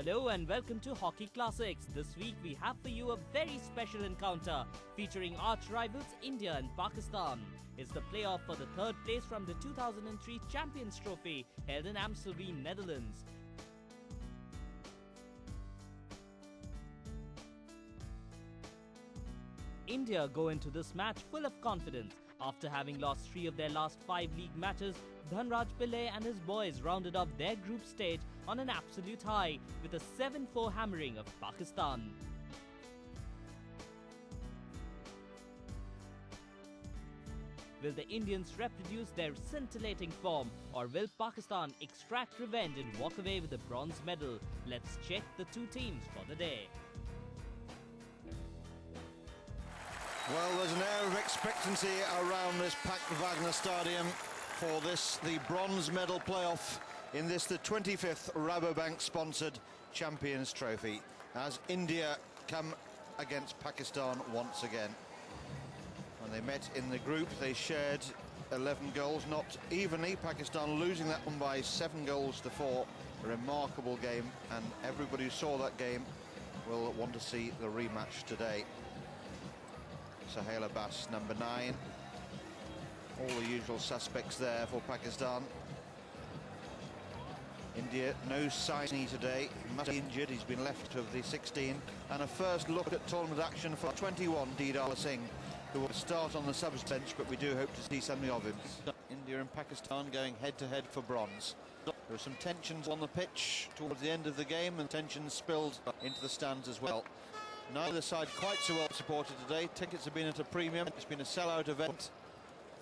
Hello and welcome to Hockey Classics. This week we have for you a very special encounter featuring arch rivals India and Pakistan. It's the playoff for the third place from the 2003 Champions Trophy held in Amstelveen, Netherlands. India go into this match full of confidence. After having lost 3 of their last 5 league matches, Dhanraj Pillai and his boys rounded off their group stage on an absolute high with a 7-4 hammering of Pakistan. Will the Indians reproduce their scintillating form, or will Pakistan extract revenge and walk away with a bronze medal? Let's check the two teams for the day. Well, there's an air of expectancy around this packed Wagner Stadium for this, the bronze medal playoff in this, the 25th Rabobank-sponsored Champions Trophy, as India come against Pakistan once again. When they met in the group, they shared 11 goals, not evenly. Pakistan losing that one by 7 goals to 4. A remarkable game, and everybody who saw that game will want to see the rematch today. Sohail Abbas, number 9. All the usual suspects there for Pakistan. India, no signee today. Must be injured. He's been left of the 16. And a first look at tournament action for 21, Didal Singh, who will start on the subs bench, but we do hope to see something of him. India and Pakistan going head-to-head for bronze. There were some tensions on the pitch towards the end of the game, and tensions spilled into the stands as well. Neither side quite so well supported today. Tickets have been at a premium. It's been a sellout event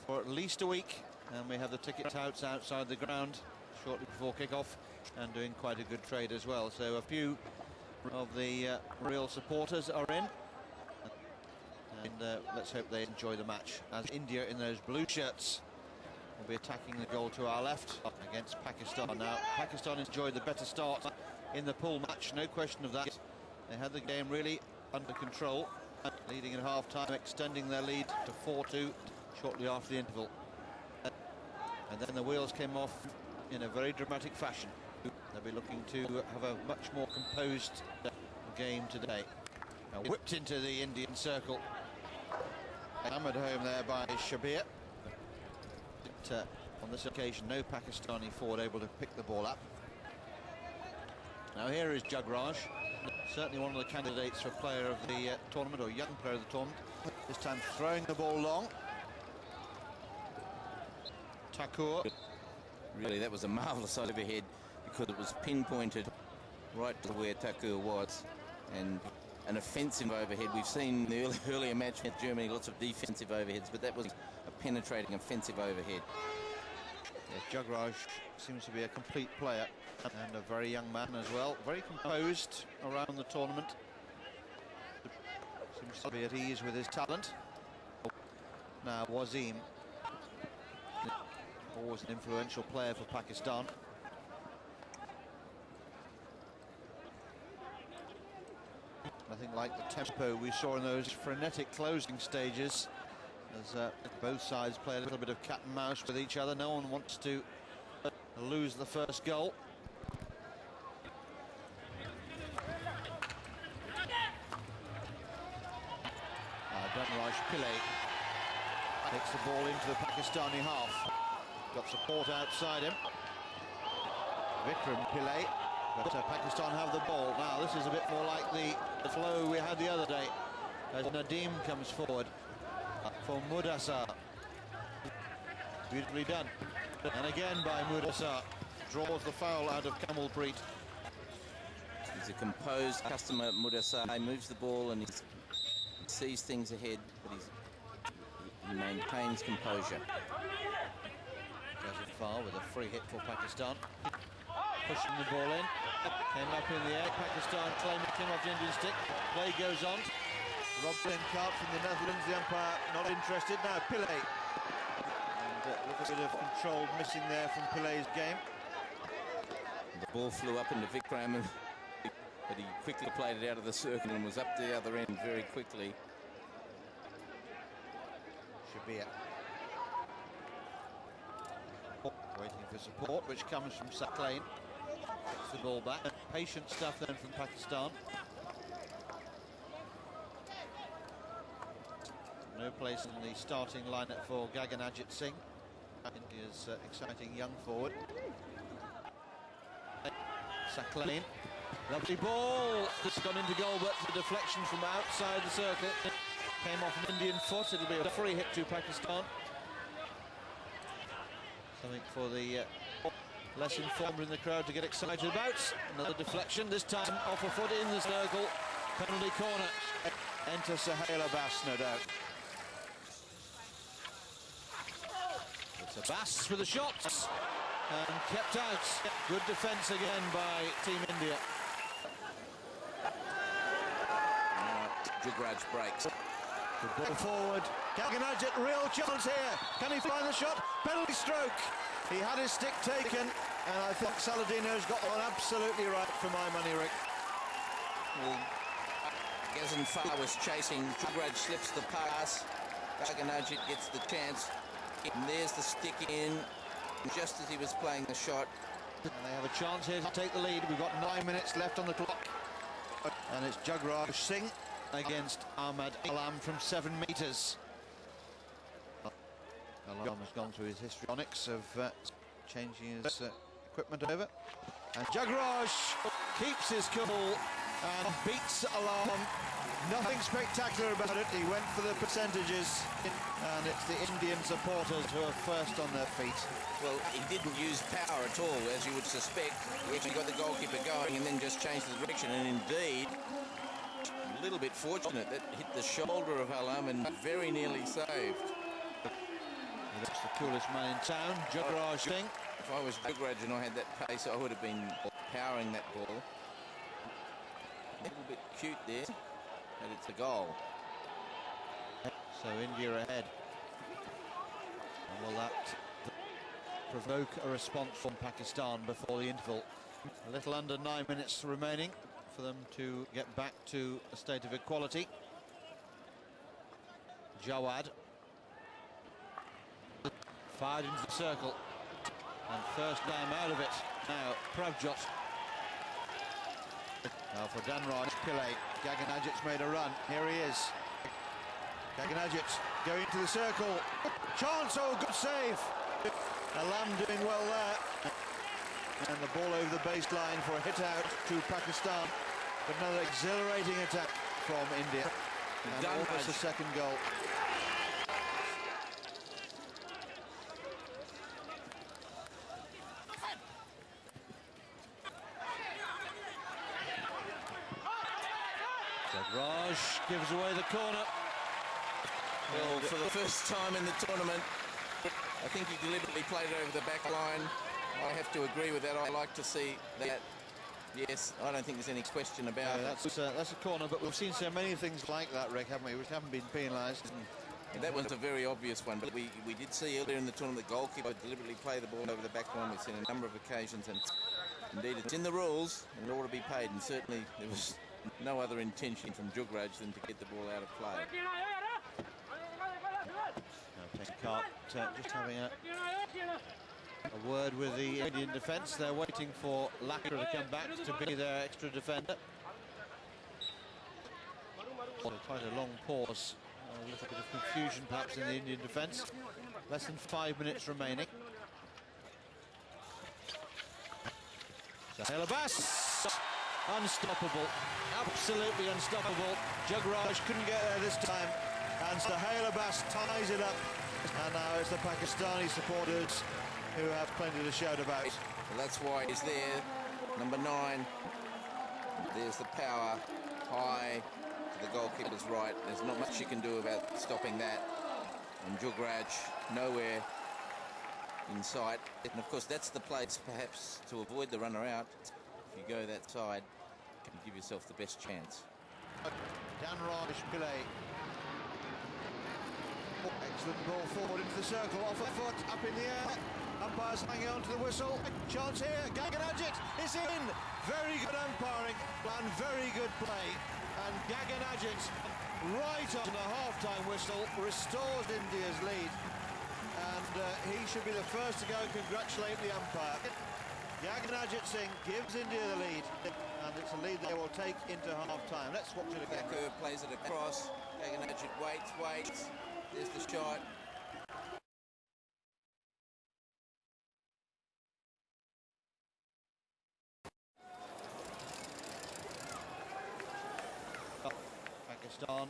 for at least a week, and we have the ticket touts outside the ground shortly before kick-off and doing quite a good trade as well. So a few of the real supporters are in, and let's hope they enjoy the match, as India in those blue shirts will be attacking the goal to our left against Pakistan. Now, Pakistan enjoyed the better start in the pool match, no question of that. They had the game really under control, leading at half-time, extending their lead to 4-2 shortly after the interval. And then the wheels came off in a very dramatic fashion. They'll be looking to have a much more composed game today. Now whipped into the Indian circle. Hammered home there by Shabir. But on this occasion, no Pakistani forward able to pick the ball up. Now here is Jagraj. Certainly one of the candidates for player of the tournament, or young player of the tournament. This time throwing the ball long. Thakur. Really, that was a marvellous overhead, because it was pinpointed right to where Thakur was, and an offensive overhead. We've seen in the earlier match with Germany lots of defensive overheads, but that was a penetrating offensive overhead. Yeah, Jagraj seems to be a complete player, and a very young man as well, very composed around the tournament. Seems to be at ease with his talent. Now Wasim, always an influential player for Pakistan. Nothing like the tempo we saw in those frenetic closing stages, as both sides play a little bit of cat and mouse with each other. No one wants to lose the first goal. Dhanraj Pillai takes the ball into the Pakistani half. Got support outside him. Vikram Pillai, but Pakistan have the ball. Now this is a bit more like the flow we had the other day, as Nadeem comes forward for Mudassar. Beautifully done. And again by Mudassar. Draws the foul out of Kamalpreet. He's a composed customer, Mudassar. He moves the ball and he sees things ahead, but he maintains composure. Far with a free hit for Pakistan. Pushing the ball in. Came up in the air. Pakistan claiming him off the Indian stick. Play goes on. Rob Benkart from the Netherlands. The umpire not interested. Now Pillai. And a little bit of control missing there from Pillai's game. The ball flew up into Vikram, but he quickly played it out of the circle and was up the other end very quickly. Shabir. Waiting for support, which comes from Saqlain. It's the ball back. Patient stuff then from Pakistan. No place in the starting lineup for Gaganajit Singh, India's exciting young forward. Saqlain, lovely ball. It's gone into goal, but the deflection from outside the circle came off an Indian foot. It'll be a free hit to Pakistan. Something for the less informed in the crowd to get excited about. Another deflection, this time off a foot in the circle. Penalty corner. Enter Sohail Abbas, no doubt. It's Abbas with the shots and kept out. Good defence again by Team India. Jugraj breaks. Good ball forward. Gaganajit, real chance here. Can he find the shot? Penalty stroke. He had his stick taken, and I think Saladino's got one absolutely right for my money, Rick. Well, Ghazenfar was chasing. Jugraj slips the pass. Gaganajit gets the chance. And there's the stick in, just as he was playing the shot. And they have a chance here to take the lead. We've got 9 minutes left on the clock. And it's Jugraj Singh against Ahmad Alam from 7 metres. Alam has gone through his histrionics of changing his equipment over. And Jugraj keeps his cool and beats Alam. Nothing spectacular about it. He went for the percentages, and it's the Indian supporters who are first on their feet. Well, he didn't use power at all, as you would suspect. He actually got the goalkeeper going and then just changed the direction. And indeed, a little bit fortunate that hit the shoulder of Alam and very nearly saved. That's the coolest man in town, Jugraj Singh. If I was Jugraj and I had that pace, I would have been powering that ball. A little bit cute there. And it's a goal. So India ahead. And will that provoke a response from Pakistan before the interval? A little under 9 minutes remaining for them to get back to a state of equality. Jawad fired into the circle. And first time out of it. Now Pravjot. Now for Dhanraj Pillay. Gaganajit's made a run. Here he is. Gaganajit going to the circle. Chance, oh, good save. Alam doing well there. And the ball over the baseline for a hit out to Pakistan. But another exhilarating attack from India. And almost a second goal. Raj gives away the corner. Well, for the first time in the tournament, I think he deliberately played it over the back line. I have to agree with that. I like to see that. Yes, I don't think there's any question about it. That's a corner, but we've seen so many things like that, Rick, haven't we, which haven't been penalised. And that was a very obvious one, but we did see earlier in the tournament the goalkeeper deliberately play the ball over the back line. We've seen a number of occasions, and indeed it's in the rules and it ought to be paid, and certainly there was no other intention from Jugraj than to get the ball out of play. Just having a word with the Indian defence. They're waiting for Lakra to come back to be their extra defender. So quite a long pause. A little bit of confusion perhaps in the Indian defence. Less than 5 minutes remaining. Sohail Abbas, unstoppable, absolutely unstoppable. Jugraj couldn't get there this time, and Sohail Abbas ties it up. And now it's the Pakistani supporters who have plenty to shout about. Well, that's why he's there, number 9. There's the power, high to the goalkeeper's right. There's not much you can do about stopping that. And Jugraj nowhere in sight. And of course that's the place perhaps to avoid the runner out. If you go that side, you give yourself the best chance. Dhanraj Pillay. Excellent ball forward into the circle, off a foot, up in the air. Umpires hanging on to the whistle. Chance here, Gaganajit is in. Very good umpiring and very good play. And Gaganajit, right on the half-time whistle, restores India's lead. And he should be the first to go and congratulate the umpire. Jagannath Singh gives India the lead, and it's a lead they will take into half-time. Let's watch it again. Thakur plays it across. Jagannath waits. There's the shot. Pakistan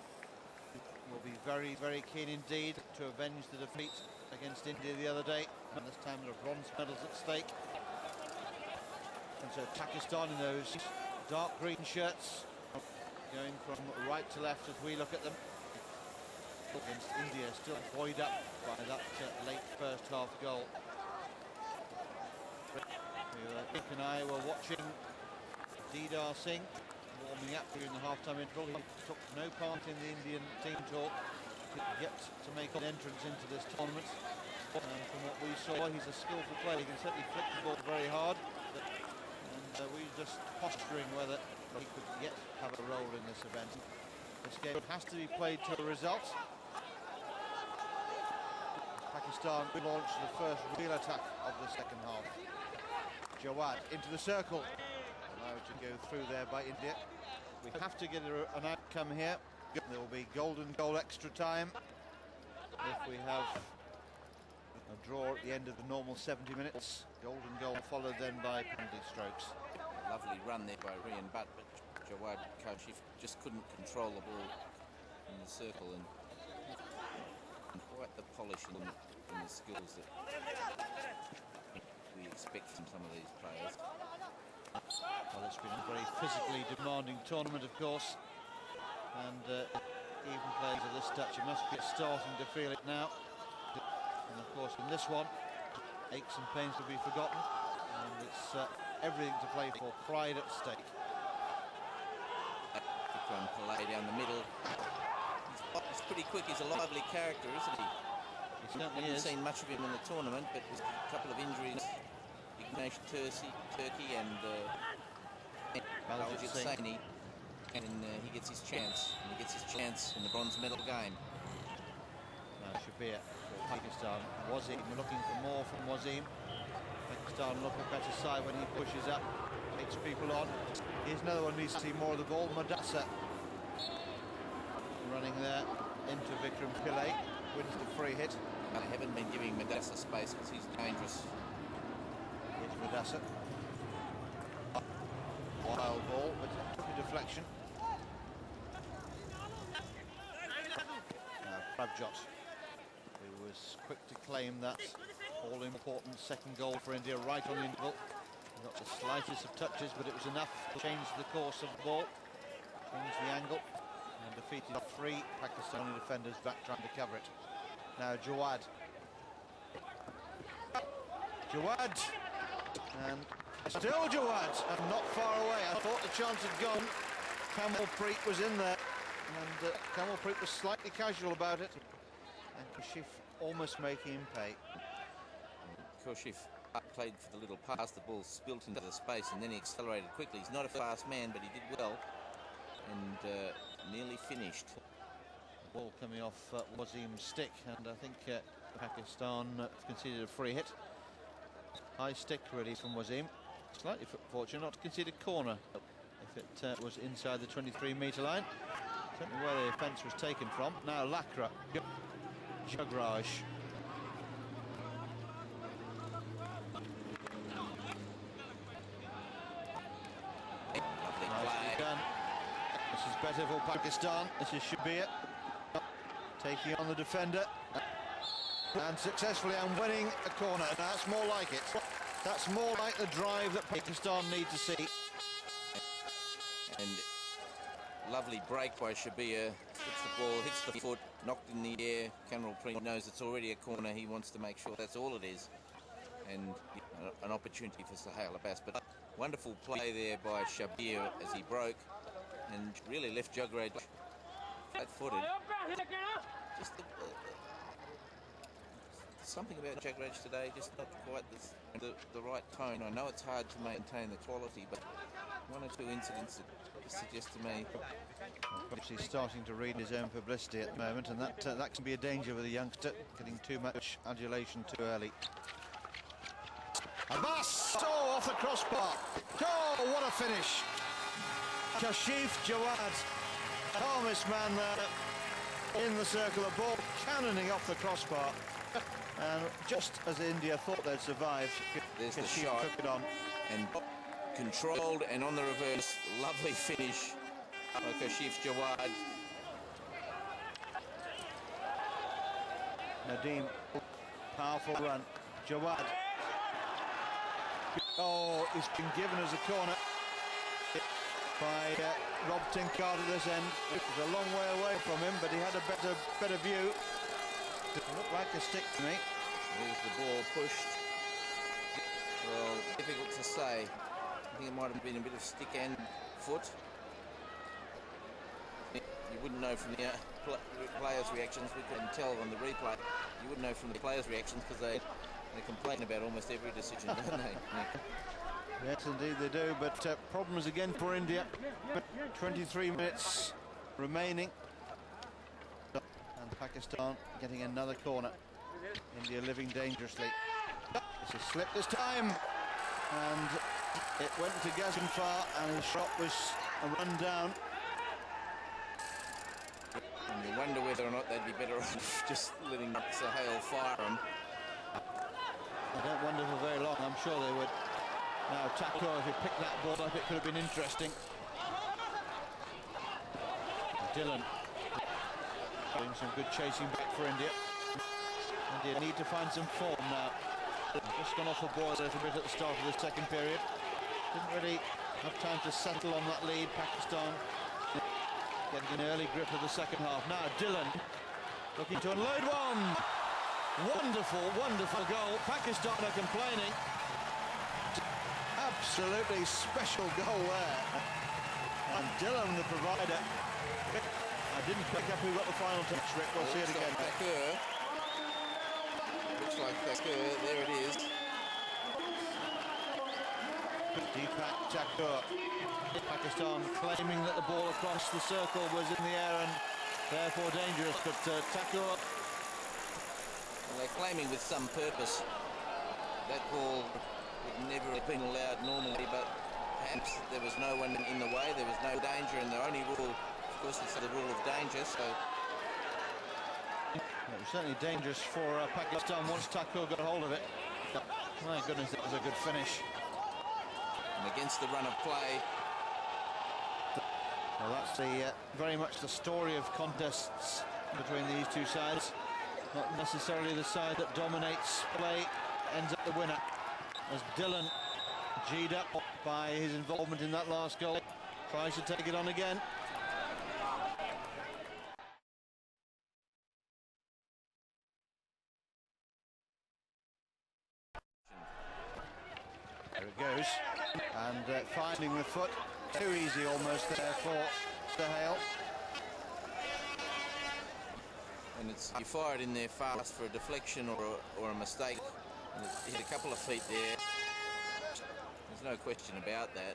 will be very, very keen indeed to avenge the defeat against India the other day, and this time there are bronze medals at stake. And so Pakistan in those dark green shirts, going from right to left as we look at them, against India, still buoyed up by that late first half goal. Dick and I were watching Didar Singh warming up during the half-time interval. He took no part in the Indian team talk, yet to make an entrance into this tournament. And from what we saw, he's a skillful player. He can certainly flick the ball very hard. And we were just posturing whether he could yet have a role in this event. This game has to be played to a result. Pakistan launched the first real attack of the second half. Jawad into the circle, allowed to go through there by India. We have to get an outcome here. There will be golden goal extra time if we have a draw at the end of the normal 70 minutes. Golden goal followed then by penalty strokes. A lovely run there by Rian Butt, but Jawad Kashif just couldn't control the ball in the circle, and quite the polish and the skills that we expect from some of these players. Well, it's been a very physically demanding tournament, of course, and even players of this stature must be starting to feel it now. And of course, in this one, aches and pains will be forgotten, and it's everything to play for, pride at stake. Vikram Pillai down the middle. He's pretty quick. He's a lively character, isn't he? He certainly haven't is. Seen much of him in the tournament, but with a couple of injuries, Ignash Turkey and Baljit Saini, and he gets his chance. And he gets his chance in the bronze medal game. Now Shabir for Pakistan. Wasim looking for more from Wasim. Pakistan look a better side when he pushes up, takes people on. Here's another one who needs to see more of the ball. Madassa running there into Vikram Pillai, wins the free hit. They haven't been giving Madassa space because he's dangerous. Here's Madassa. Wild ball, but it took a deflection. Now Prabjot, who was quick to claim that all-important second goal for India right on the interval. He got the slightest of touches, but it was enough to change the course of the ball, change the angle, and defeated three Pakistani defenders back trying to cover it. Now Jawad. Jawad! And still Jawad, and not far away. I thought the chance had gone. Kamalpreet was in there, and Kamalpreet was slightly casual about it. And Kashif almost making him pay. Kashif played for the little pass, the ball spilt into the space, and then he accelerated quickly. He's not a fast man, but he did well, and nearly finished. The ball coming off Wasim's stick, and I think Pakistan conceded a free hit. High stick really from Wasim. Slightly fortunate not to concede a corner if it was inside the 23-metre line. Certainly where the offence was taken from. Now Lakra, Jagraj. This is better for Pakistan. This is Shabir taking on the defender and successfully and winning a corner. That's more like it. That's more like the drive that Pakistan need to see. And lovely break by Shabir. Hits the ball, hits the foot, knocked in the air. Kamalpreet knows it's already a corner. He wants to make sure that's all it is. And an opportunity for Sohail Abbas. But wonderful play there by Shabir as he broke and really left Jagraj flat-footed. Just something about Jagraj today, just not quite the right tone. I know it's hard to maintain the quality, but one or two incidents that suggest to me he's starting to read his own publicity at the moment, and that can be a danger with a youngster, getting too much adulation too early. Abbas! Oh, off the crossbar. Oh, what a finish. Kashif Jawad, calmest man there in the circle. The ball cannoning off the crossbar. And just as India thought they'd survived, There's the Kashif shot. took it on. And controlled and on the reverse. Lovely finish by Kashif Jawad. Nadeem, powerful run. Jawad. Oh, he's been given as a corner by Rob Tinkard at this end. It was a long way away from him, but he had a better view. It looked like a stick to me. There's the ball pushed. Well, difficult to say. I think it might have been a bit of stick and foot. You wouldn't know from the players' reactions. We couldn't tell on the replay. You wouldn't know from the players' reactions because they complain about almost every decision, don't they, Nick? Yes, indeed they do, but problems again for India. 23 minutes remaining. And Pakistan getting another corner. India living dangerously. It's a slip this time. And it went to Gazanfar, and his shot was a run down. And you wonder whether or not they'd be better off just letting Sahel fire them. I don't wonder for very long. I'm sure they would. Now, Thakur, if he picked that ball up, it could have been interesting. Dillon doing some good chasing back for India. India need to find some form now. Just gone off the boil a little bit at the start of the second period. Didn't really have time to settle on that lead. Pakistan getting an early grip of the second half. Now Dillon looking to unload one. Wonderful, wonderful goal. Pakistan are complaining. Absolutely special goal there. And Dillon, the provider. I didn't pick up who got the final touch, Rick. We'll see it again. Thakur. Looks like Thakur. There it is. Deepak Thakur. Pakistan claiming that the ball across the circle was in the air and therefore dangerous, but Thakur... Well, they're claiming with some purpose. That ball would never have been allowed normally, but perhaps there was no one in the way, there was no danger, and the only rule, of course, is the rule of danger, so... It was certainly dangerous for Pakistan once Thakur got hold of it. My goodness, it was a good finish. And against the run of play... Well, that's very much the story of contests between these two sides. Not necessarily the side that dominates play ends up the winner. As Dillon, G'd up by his involvement in that last goal, tries to take it on again. There it goes. And finding the foot. Too easy almost there for Sahel. And it's, you fire it in there fast for a deflection or a mistake. And it hit a couple of feet there. There's no question about that.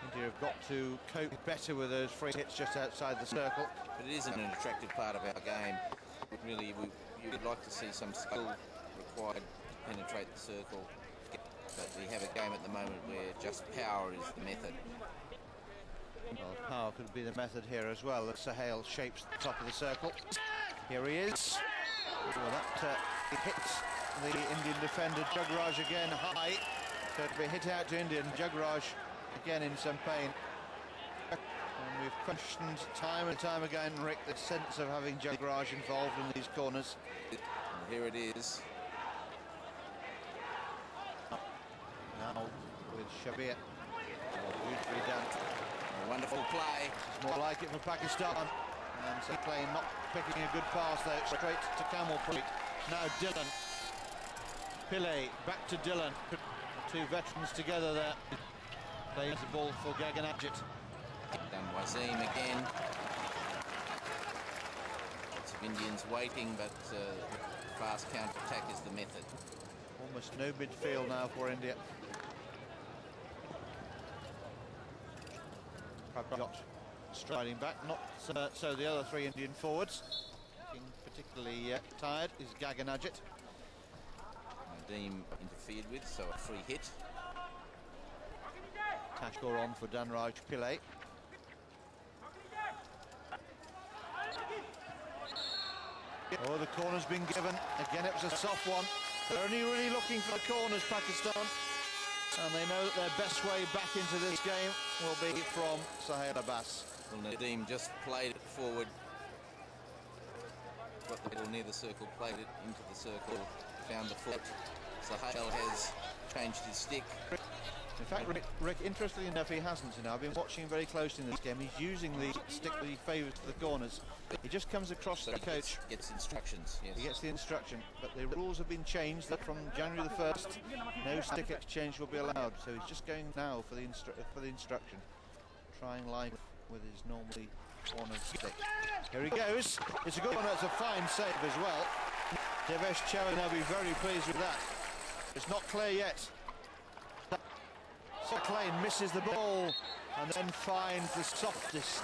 India have got to cope better with those free hits just outside the circle. But it isn't an attractive part of our game. Really, you would like to see some skill required to penetrate the circle. But we have a game at the moment where just power is the method. Well, power could be the method here as well. As Sahel shapes the top of the circle. Here he is. Well, that he hits the Indian defender Jagraj again high. So it'll be hit out to India, and Jagraj again in some pain. And we've questioned time and time again, Rick, the sense of having Jagraj involved in these corners. And here it is. Now with Shabir. Beautifully done. A wonderful play. It's more like it for Pakistan. And Saklane not picking a good pass there, straight to Kamalpreet. Now Dillon. Pillay, back to Dillon. Two veterans together there. Plays the ball for Gaganajit. Done Wasim again. Lots of Indians waiting, but fast counter-attack is the method. Almost no midfield now for India. Got striding back, not so the other three Indian forwards. Looking particularly tired is Gaganajit. Nadeem interfered with, so a free hit. Tashkor on for Dhanraj Pillay. Oh, the corner's been given. Again, it was a soft one. They're only really looking for the corners, Pakistan. And they know that their best way back into this game will be from Sohail Abbas. Well, Nadeem just played it forward. Got the ball near the circle, played it into the circle, found the foot. Sohail has changed his stick. In fact, Rick, interestingly enough, he hasn't. You know, I've been watching very closely in this game. He's using the stick that he favours to the corners. He just comes across So the coach. Gets instructions, yes. He gets the instruction, but the rules have been changed that from January the 1st, no stick exchange will be allowed. So he's just going now for the instruction, trying line with his normally corner stick. Here he goes. It's a good one. It's a fine save as well. Devesh Chauhan will be very pleased with that. It's not clear yet. Saqlain misses the ball and then finds the softest.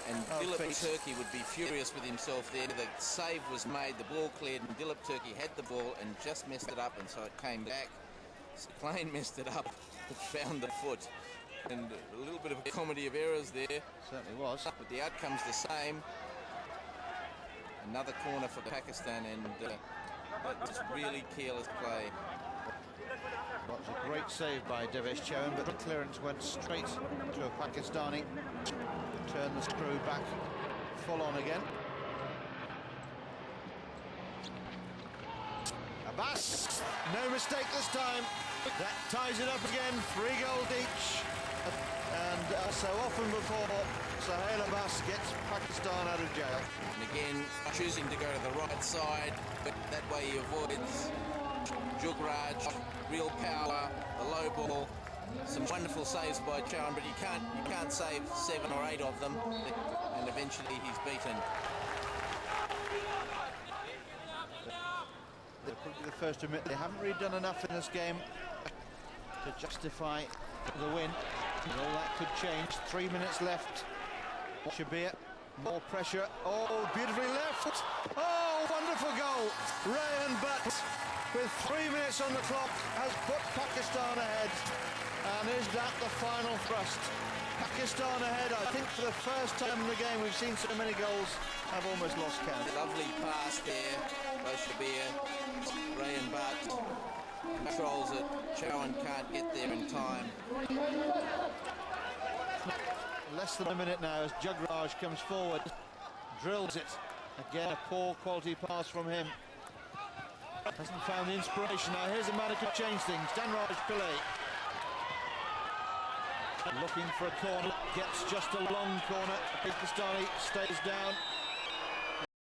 And Dilip Turkey would be furious with himself there. The save was made, the ball cleared, and Dilip Turkey had the ball and just messed it up, and so it came back. Saqlain messed it up, found the foot. And a little bit of a comedy of errors there. Certainly was. But the outcome's the same. Another corner for Pakistan, and that was really careless play. Well, it was a great save by Devesh Chauhan, but the clearance went straight to a Pakistani. Turn the screw back full on again. Abbas, no mistake this time. That ties it up again, 3 goals each. And so often before, Sohail Abbas gets Pakistan out of jail. And again, choosing to go to the right side, but that way he avoids Jugraj, real power, the low ball. Some wonderful saves by Chauhan, but you can't save 7 or 8 of them, and eventually he's beaten. They're probably the first to admit they haven't really done enough in this game to justify the win. And all that could change. 3 minutes left. Shabir, more pressure. Oh, beautifully left. Oh, wonderful goal. Rayan Butt, with 3 minutes on the clock, has put Pakistan ahead. And is that the final thrust? Pakistan ahead. I think for the first time in the game we've seen so many goals, I've almost lost count. Lovely pass there by Shabir. Rayan Butt controls it. Chauhan can't get there in time. Less than a minute now as Jugraj comes forward, drills it. Again, a poor quality pass from him. Hasn't found the inspiration. Now here's a man who could change things. Dhanraj Pillay. Looking for a corner, gets just a long corner. Pakistani stays down.